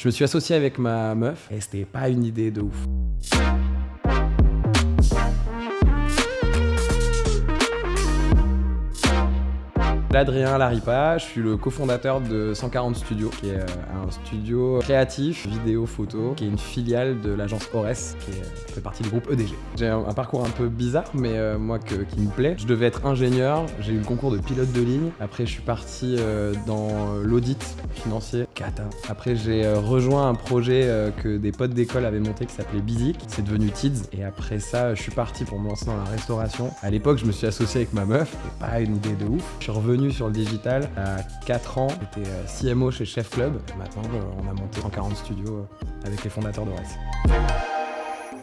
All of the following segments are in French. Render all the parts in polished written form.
Je me suis associé avec ma meuf et c'était pas une idée de ouf. Adrien Laripa, je suis le cofondateur de 140 Studios, qui est un studio créatif, vidéo, photo, qui est une filiale de l'agence Ores, qui fait partie du groupe EDG. J'ai un parcours un peu bizarre, mais moi qui me plaît. Je devais être ingénieur, j'ai eu le concours de pilote de ligne. Après, je suis parti dans l'audit financier, cata. Après, j'ai rejoint un projet que des potes d'école avaient monté qui s'appelait Bizik. C'est devenu Tids. Et après ça, je suis parti pour me lancer dans la restauration. À l'époque, je me suis associé avec ma meuf, c'était pas une idée de ouf. Je suis revenu sur le digital à 4 ans, j'étais CMO chez Chef Club. Maintenant, on a monté 140 Studios avec les fondateurs d'Ores.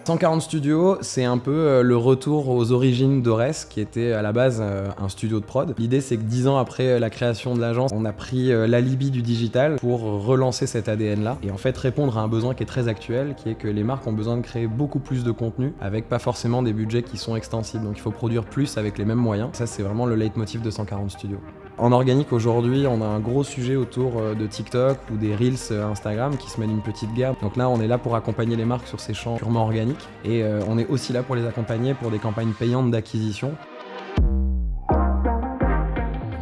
140 Studios, c'est un peu le retour aux origines d'Ores, qui était à la base un studio de prod. L'idée, c'est que 10 ans après la création de l'agence, on a pris l'alibi du digital pour relancer cet ADN-là et en fait répondre à un besoin qui est très actuel, qui est que les marques ont besoin de créer beaucoup plus de contenu avec pas forcément des budgets qui sont extensibles. Donc il faut produire plus avec les mêmes moyens. Ça, c'est vraiment le leitmotiv de 140 Studios. En organique, aujourd'hui, on a un gros sujet autour de TikTok ou des Reels Instagram qui se mènent une petite guerre. Donc là, on est là pour accompagner les marques sur ces champs purement organiques et on est aussi là pour les accompagner pour des campagnes payantes d'acquisition.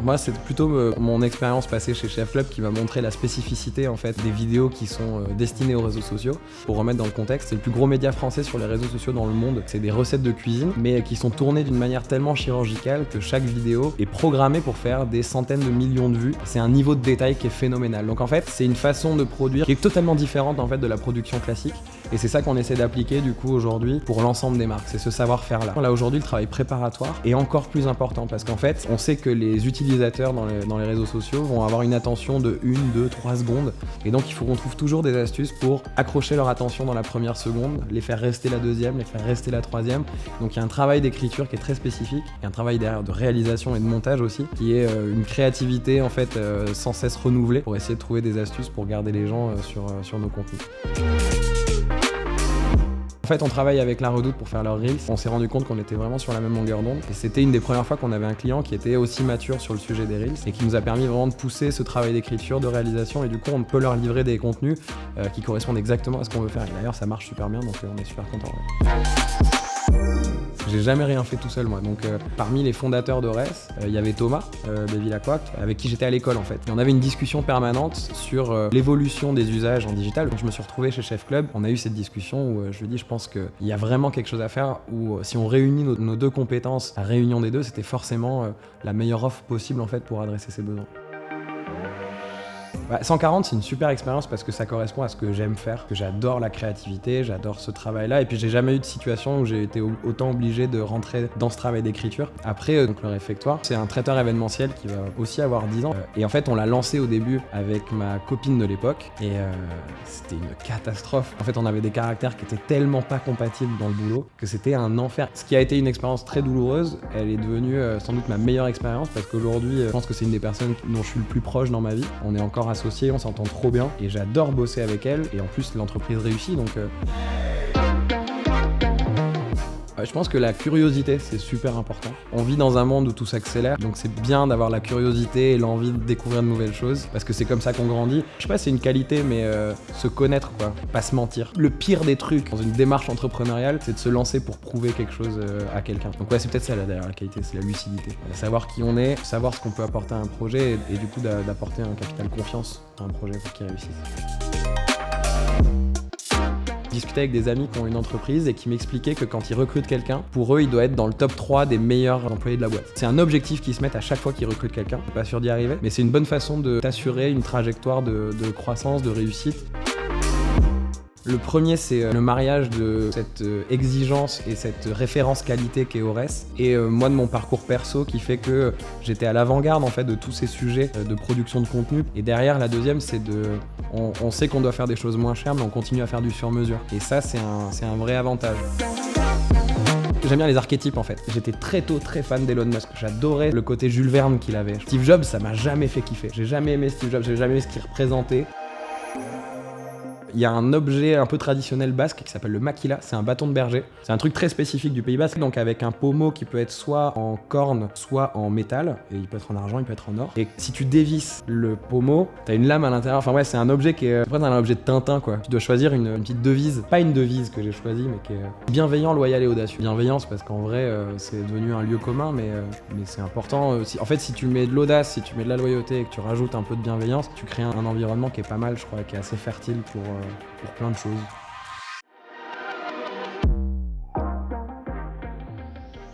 Moi, c'est plutôt mon expérience passée chez Chef Club qui m'a montré la spécificité en fait des vidéos qui sont destinées aux réseaux sociaux. Pour remettre dans le contexte, c'est le plus gros média français sur les réseaux sociaux dans le monde. C'est des recettes de cuisine, mais qui sont tournées d'une manière tellement chirurgicale que chaque vidéo est programmée pour faire des centaines de millions de vues. C'est un niveau de détail qui est phénoménal. Donc en fait, c'est une façon de produire qui est totalement différente en fait de la production classique. Et c'est ça qu'on essaie d'appliquer du coup aujourd'hui pour l'ensemble des marques. C'est ce savoir-faire-là. Là aujourd'hui, le travail préparatoire est encore plus important parce qu'en fait, on sait que les utilisateurs dans les réseaux sociaux vont avoir une attention de 1, 2, 3 secondes. Et donc il faut qu'on trouve toujours des astuces pour accrocher leur attention dans la première seconde, les faire rester la deuxième, les faire rester la troisième. Donc il y a un travail d'écriture qui est très spécifique, et un travail derrière de réalisation et de montage aussi, qui est une créativité en fait sans cesse renouvelée pour essayer de trouver des astuces pour garder les gens sur nos contenus. En fait, on travaille avec La Redoute pour faire leurs Reels. On s'est rendu compte qu'on était vraiment sur la même longueur d'onde. Et c'était une des premières fois qu'on avait un client qui était aussi mature sur le sujet des Reels et qui nous a permis vraiment de pousser ce travail d'écriture, de réalisation. Et du coup, on peut leur livrer des contenus qui correspondent exactement à ce qu'on veut faire. Et d'ailleurs, ça marche super bien, donc on est super contents. Ouais. J'ai jamais rien fait tout seul moi, donc parmi les fondateurs d'Ores, il y avait Thomas de Villacoac, avec qui j'étais à l'école en fait. Et on avait une discussion permanente sur l'évolution des usages en digital. Donc je me suis retrouvé chez Chef Club, on a eu cette discussion où je lui ai dit je pense qu'il y a vraiment quelque chose à faire, où si on réunit nos deux compétences, la réunion des deux, c'était forcément la meilleure offre possible en fait pour adresser ces besoins. 140, c'est une super expérience parce que ça correspond à ce que j'aime faire, que j'adore la créativité, j'adore ce travail-là. Et puis j'ai jamais eu de situation où j'ai été autant obligé de rentrer dans ce travail d'écriture. Après, donc le réfectoire, c'est un traiteur événementiel qui va aussi avoir 10 ans. Et en fait, on l'a lancé au début avec ma copine de l'époque et c'était une catastrophe. En fait, on avait des caractères qui étaient tellement pas compatibles dans le boulot que c'était un enfer. Ce qui a été une expérience très douloureuse, elle est devenue sans doute ma meilleure expérience parce qu'aujourd'hui, je pense que c'est une des personnes dont je suis le plus proche dans ma vie. On est encore associés, on s'entend trop bien et j'adore bosser avec elle et en plus l'entreprise réussit donc je pense que la curiosité c'est super important. On vit dans un monde où tout s'accélère donc c'est bien d'avoir la curiosité et l'envie de découvrir de nouvelles choses parce que c'est comme ça qu'on grandit. Je sais pas, c'est une qualité mais se connaître quoi, pas se mentir. Le pire des trucs dans une démarche entrepreneuriale c'est de se lancer pour prouver quelque chose à quelqu'un. Donc ouais, c'est peut-être ça là derrière la qualité, c'est la lucidité. Savoir qui on est, savoir ce qu'on peut apporter à un projet et du coup d'apporter un capital confiance à un projet pour qu'il réussisse. Discuter avec des amis qui ont une entreprise et qui m'expliquaient que quand ils recrutent quelqu'un, pour eux, il doit être dans le top 3 des meilleurs employés de la boîte. C'est un objectif qu'ils se mettent à chaque fois qu'ils recrutent quelqu'un. Je suis pas sûr d'y arriver, mais c'est une bonne façon de t'assurer une trajectoire de croissance, de réussite. Le premier, c'est le mariage de cette exigence et cette référence qualité qu'est Ores. Et moi, de mon parcours perso qui fait que j'étais à l'avant-garde en fait de tous ces sujets de production de contenu. Et derrière, la deuxième, c'est on sait qu'on doit faire des choses moins chères, mais on continue à faire du sur-mesure. Et ça, c'est un vrai avantage. J'aime bien les archétypes en fait. J'étais très tôt très fan d'Elon Musk. J'adorais le côté Jules Verne qu'il avait. Steve Jobs, ça m'a jamais fait kiffer. J'ai jamais aimé Steve Jobs, j'ai jamais aimé ce qu'il représentait. Il y a un objet un peu traditionnel basque qui s'appelle le maquila, c'est un bâton de berger. C'est un truc très spécifique du Pays Basque, donc avec un pommeau qui peut être soit en corne, soit en métal, et il peut être en argent, il peut être en or. Et si tu dévisses le pommeau, t'as une lame à l'intérieur, enfin ouais, c'est un objet qui est... Après, t'as un objet de Tintin, quoi. Tu dois choisir une petite devise, pas une devise que j'ai choisie, mais qui est bienveillant, loyal et audacieux. Bienveillance, parce qu'en vrai, c'est devenu un lieu commun, mais c'est important. En fait, si tu mets de l'audace, si tu mets de la loyauté et que tu rajoutes un peu de bienveillance, tu crées un environnement qui est pas mal, je crois, qui est assez fertile pour plein de choses.